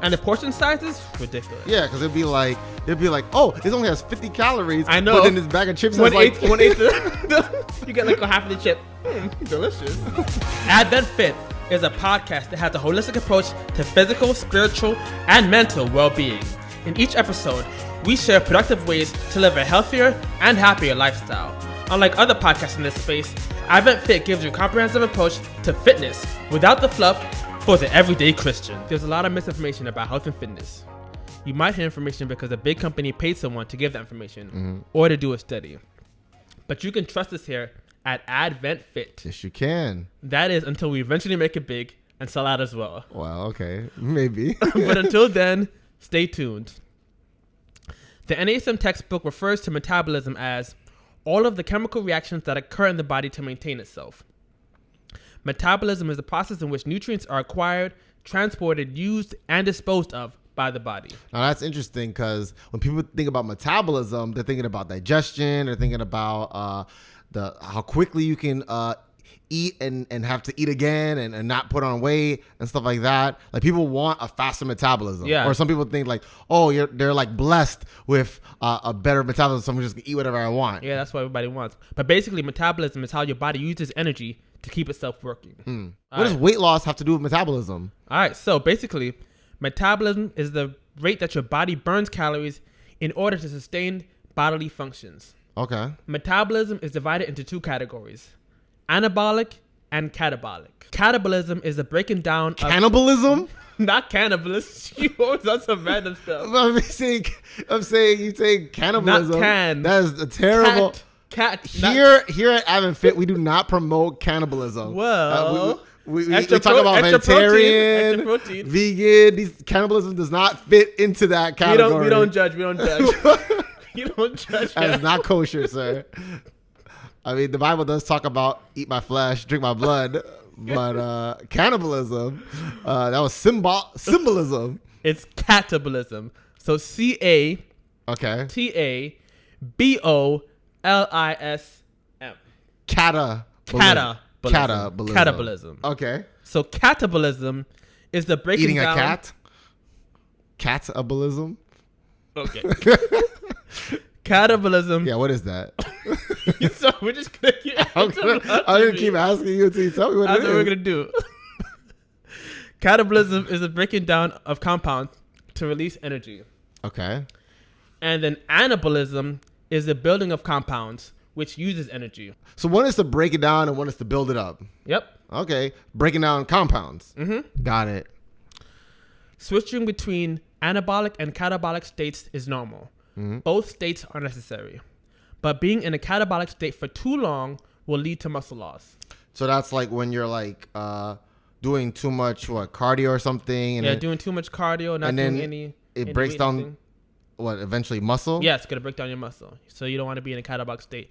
And the portion size is ridiculous. Yeah, because it'd be like, oh, it only has 50 calories. I know. But then this bag of chips has One-eighth you get like a half of the chip. Delicious. AdventFit is a podcast that has a holistic approach to physical, spiritual, and mental well-being. In each episode, we share productive ways to live a healthier and happier lifestyle. Unlike other podcasts in this space, AdventFit gives you a comprehensive approach to fitness without the fluff for the everyday Christian. There's a lot of misinformation about health and fitness. You might hear information because a big company paid someone to give that information or to do a study. But you can trust us here at AdventFit. Yes, you can. That is until we eventually make it big and sell out as well. Well, okay. Maybe. But until then, stay tuned. The NASM textbook refers to metabolism as all of the chemical reactions that occur in the body to maintain itself. Metabolism is the process in which nutrients are acquired, transported, used, and disposed of by the body. Now that's interesting because when people think about metabolism, they're thinking about digestion. They're thinking about how quickly you can eat and have to eat again and not put on weight and stuff like that. Like people want a faster metabolism. Yeah. Or some people think like, oh, they're like blessed with a better metabolism. So I'm just gonna eat whatever I want. Yeah, that's what everybody wants. But basically, metabolism is how your body uses energy to keep itself working. What does weight loss have to do with metabolism? All right, so basically, metabolism is the rate that your body burns calories in order to sustain bodily functions. Okay. Metabolism is divided into two categories: anabolic and catabolic. Catabolism is the breaking down of... Cannibalism? Not cannibalism. You always on some random stuff. I'm saying you say cannibalism. Not can. That is a terrible... Cat. Here at AdventFit, we do not promote cannibalism. Well, we talk about vegetarian, extra protein. vegan. Cannibalism does not fit into that category. We don't judge. You don't judge. That is not kosher, sir. I mean, the Bible does talk about eat my flesh, drink my blood, but cannibalism, that was symbolism. It's catabolism. So CATABOLISM. Catabolism. Okay. So catabolism is the breaking Eating down. a cat? Catabolism? Okay. Catabolism. Yeah, what is that? So we're just gonna keep I'm gonna keep asking you until you tell me what it is. That's what we're gonna do. Catabolism is the breaking down of compounds to release energy. Okay. And then anabolism is the building of compounds, which uses energy. So one is to break it down and one is to build it up. Yep. Okay. Breaking down compounds. Mm-hmm. Got it. Switching between anabolic and catabolic states is normal. Mm-hmm. Both states are necessary. But being in a catabolic state for too long will lead to muscle loss. So that's like when you're like doing too much cardio or something. And doing too much cardio, not doing any. It breaks down eventually muscle? Yeah, it's going to break down your muscle. So you don't want to be in a catabolic state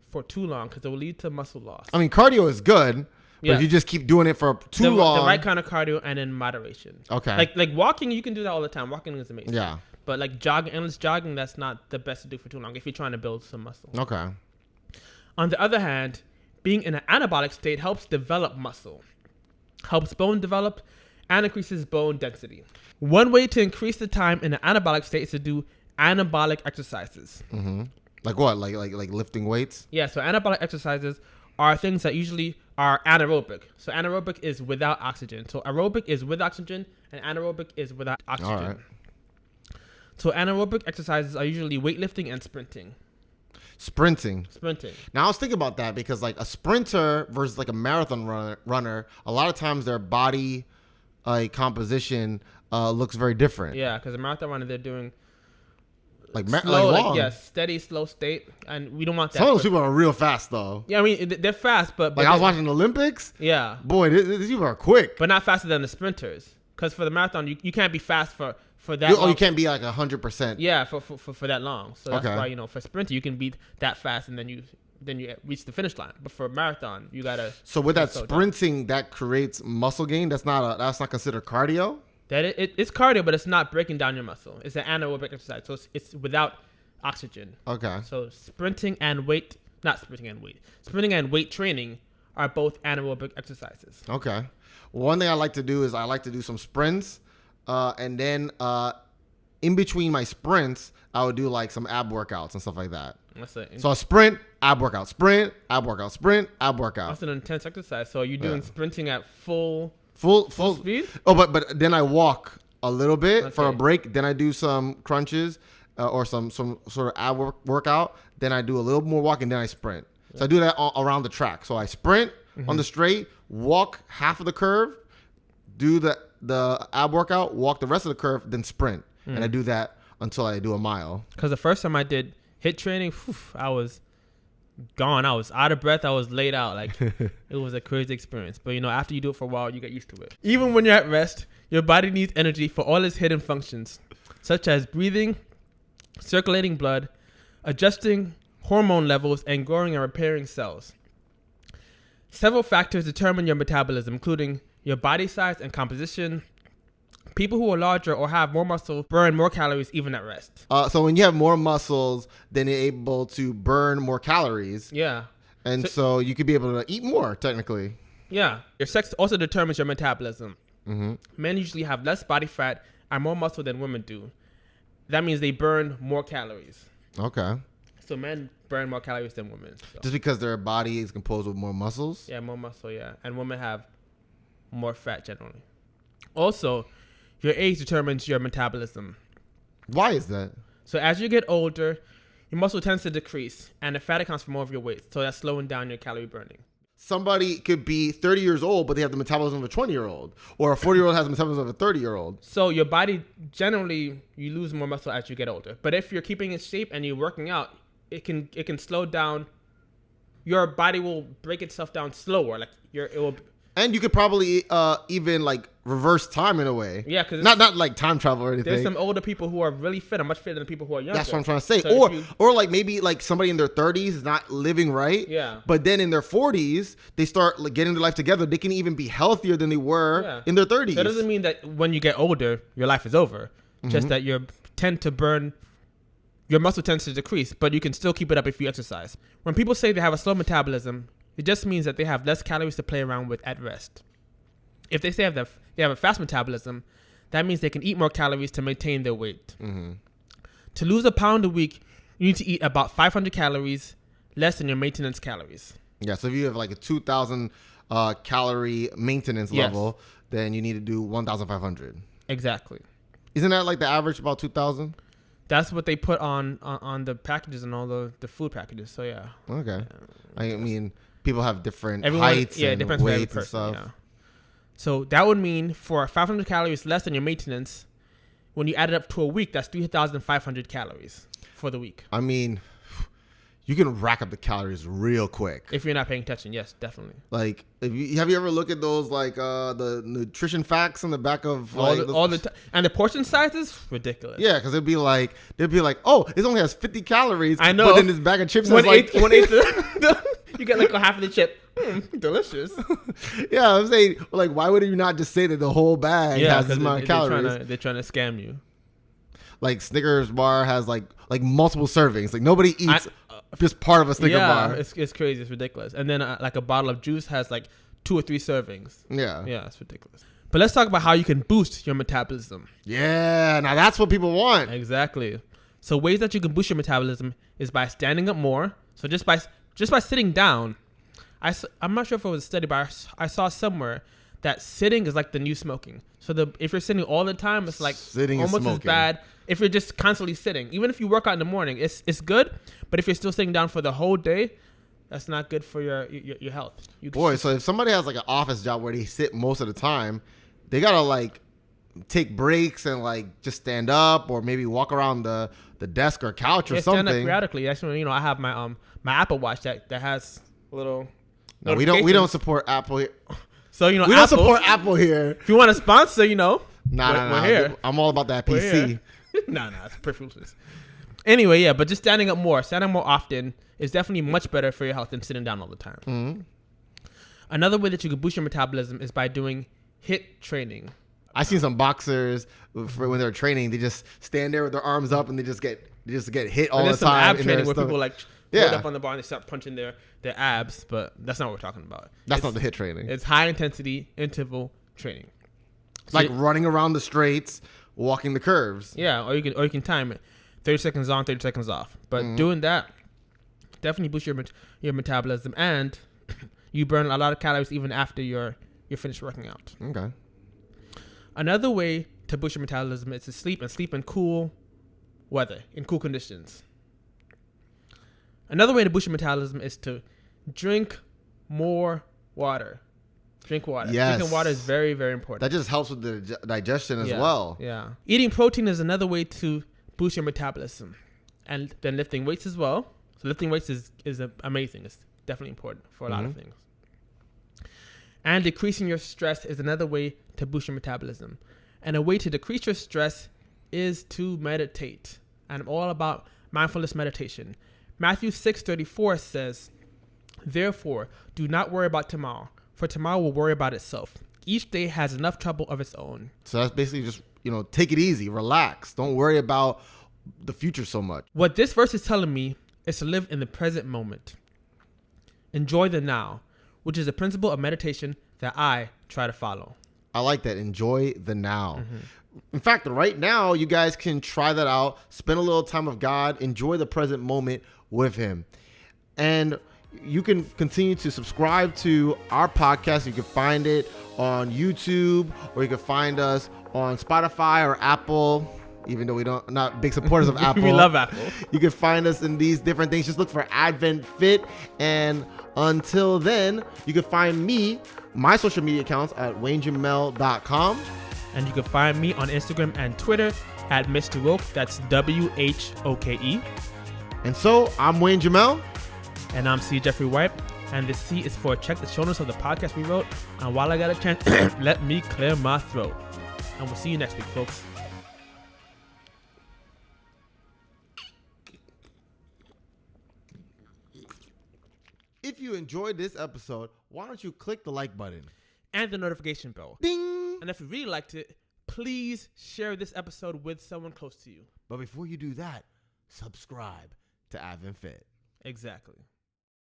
for too long because it will lead to muscle loss. I mean, cardio is good, but if you just keep doing it for too long. The right kind of cardio and in moderation. Okay. Like walking, you can do that all the time. Walking is amazing. Yeah. But like jogging, endless jogging, that's not the best to do for too long if you're trying to build some muscle. Okay. On the other hand, being in an anabolic state helps develop muscle, helps bone develop, and increases bone density. One way to increase the time in an anabolic state is to do anabolic exercises. Mm-hmm. Like what? Like lifting weights? Yeah, so anabolic exercises are things that usually are anaerobic. So anaerobic is without oxygen. So aerobic is with oxygen, and anaerobic is without oxygen. All right. So anaerobic exercises are usually weightlifting and sprinting. Sprinting. Now I was thinking about that because like a sprinter versus like a marathon runner, a lot of times their body composition looks very different. Yeah, because a marathon runner, they're doing slow, steady, slow state, and we don't want that. Some of those people are real fast though. Yeah, I mean they're fast, but I was watching the Olympics. Yeah, boy, these people are quick, but not faster than the sprinters. Because for the marathon, you can't be fast for that. You can't be like 100%. Yeah, for that long. So that's why for sprinter you can be that fast, and then you reach the finish line. But for a marathon, you gotta. So with that sprinting, that creates muscle gain. That's not considered cardio. It's cardio, but it's not breaking down your muscle. It's an anaerobic exercise, so it's without oxygen. Okay. So sprinting and weight training are both anaerobic exercises. Okay. One thing I like to do is I like to do some sprints. and then in between my sprints, I would do like some ab workouts and stuff like that. So a sprint, ab workout, sprint, ab workout, sprint, ab workout. That's an intense exercise. So are you doing sprinting at full speed? Oh, but then I walk a little bit for a break. Then I do some crunches or some sort of ab workout. Then I do a little more walking. Then I sprint. So I do that around the track. So I sprint on the straight, walk half of the curve, do the ab workout, walk the rest of the curve, then sprint. And I do that until I do a mile. Because the first time I did HIIT training, I was gone. I was out of breath. I was laid out. Like it was a crazy experience. But after you do it for a while, you get used to it. Even when you're at rest, your body needs energy for all its hidden functions, such as breathing, circulating blood, adjusting hormone levels, and growing and repairing cells. Several factors determine your metabolism, including your body size and composition. People who are larger or have more muscle burn more calories even at rest. So when you have more muscles, then you're able to burn more calories. Yeah. And so you could be able to eat more, technically. Yeah. Your sex also determines your metabolism. Men usually have less body fat and more muscle than women do. That means they burn more calories. Okay. So men burn more calories than women. So. Just because their body is composed with more muscles? Yeah, more muscle, yeah. And women have more fat generally. Also, your age determines your metabolism. Why is that? So as you get older, your muscle tends to decrease, and the fat accounts for more of your weight. So that's slowing down your calorie burning. Somebody could be 30 years old, but they have the metabolism of a 20-year-old. Or a 40-year-old has the metabolism of a 30-year-old. So your body, generally, you lose more muscle as you get older. But if you're keeping in shape and you're working out, it can slow down. Your body will break itself down slower. And you could probably even like reverse time in a way. Yeah, because not like time travel or anything. There's some older people who are really fit and much fitter than people who are younger. That's what I'm trying to say. So or like maybe like somebody in their 30s is not living right. Yeah. But then in their 40s, they start like getting their life together. They can even be healthier than they were in their 30s. That doesn't mean that when you get older, your life is over. Just that your muscle tends to decrease, but you can still keep it up if you exercise. When people say they have a slow metabolism, it just means that they have less calories to play around with at rest. If they say they have a fast metabolism, that means they can eat more calories to maintain their weight. To lose a pound a week, you need to eat about 500 calories less than your maintenance calories. Yeah, so if you have like a 2,000 calorie maintenance level, then you need to do 1,500. Exactly. Isn't that like the average, about 2,000? That's what they put on the packages and all the food packages. So yeah. Okay. I mean, people have different heights and different weights and stuff. Yeah. So that would mean for 500 calories less than your maintenance, when you add it up to a week, that's 3,500 calories for the week. I mean, you can rack up the calories real quick. If you're not paying attention, yes, definitely. Like, have you ever looked at those, like, the nutrition facts on the back of, like... And the portion size is ridiculous. Yeah, because they'd be like, oh, it only has 50 calories. I know. But then this bag of chips has like... You get like a half of the chip. Delicious. Yeah, I'm saying, like, why would you not just say that the whole bag has this amount of calories? They're trying to scam you. Like, Snickers bar has, like multiple servings. Like, nobody eats just part of a Snicker bar. It's crazy. It's ridiculous. And then, like, a bottle of juice has, like, 2 or 3 servings. Yeah. Yeah, it's ridiculous. But let's talk about how you can boost your metabolism. Yeah, now that's what people want. Exactly. So ways that you can boost your metabolism is by standing up more. So just by sitting down, I'm not sure if it was a study, but I saw somewhere that sitting is like the new smoking. So if you're sitting all the time, it's like sitting almost as bad. If you're just constantly sitting, even if you work out in the morning, it's good. But if you're still sitting down for the whole day, that's not good for your health. So if somebody has like an office job where they sit most of the time, they gotta like take breaks and like just stand up or maybe walk around the desk or couch or something. Stand up periodically. Actually, I have my Apple Watch that has a little. No, we don't support Apple here. So we don't support Apple here. If you want to sponsor, we're here. I'm all about that PC. No, it's perfect. Anyway, yeah, but just standing more often is definitely much better for your health than sitting down all the time. Mm-hmm. Another way that you can boost your metabolism is by doing HIIT training. I've seen some boxers when they're training, they just stand there with their arms up and they just get hit all the time. Some ab training where people like hold up on the bar and they start punching their abs, but that's not what we're talking about. That's not the HIIT training. It's high intensity interval training. Like running around the straights, walking the curves. Yeah, or you can time it. 30 seconds on, 30 seconds off. But doing that definitely boosts your metabolism, and you burn a lot of calories even after you're finished working out. Okay. Another way to boost your metabolism is to sleep in cool weather, in cool conditions. Another way to boost your metabolism is to drink more water. Drink water. Yes. Drinking water is very, very important. That just helps with the digestion as well. Yeah. Eating protein is another way to boost your metabolism. And then lifting weights as well. So lifting weights is amazing. It's definitely important for a lot of things. And decreasing your stress is another way to boost your metabolism. And a way to decrease your stress is to meditate. And I'm all about mindfulness meditation. Matthew 6:34 says, "Therefore, do not worry about tomorrow, for tomorrow will worry about itself. Each day has enough trouble of its own." So that's basically just, take it easy, relax. Don't worry about the future so much. What this verse is telling me is to live in the present moment. Enjoy the now, which is a principle of meditation that I try to follow. I like that. Enjoy the now. In fact, right now, you guys can try that out. Spend a little time with God. Enjoy the present moment with Him. And you can continue to subscribe to our podcast. You can find it on YouTube, or you can find us on Spotify or Apple. Even though not big supporters of Apple. We love Apple. You can find us in these different things. Just look for AdventFit. And until then, you can find me, my social media accounts at WayneJamel.com. And you can find me on Instagram and Twitter at Mr. Woke. That's WHOKE. And so, I'm Wayne Jamel. And I'm C. Jeffrey White. And the C is for check the show notes of the podcast we wrote. And while I got a chance, let me clear my throat. And we'll see you next week, folks. If you enjoyed this episode, why don't you click the like button? And the notification bell. Ding! And if you really liked it, please share this episode with someone close to you. But before you do that, subscribe to AdventFit. Exactly.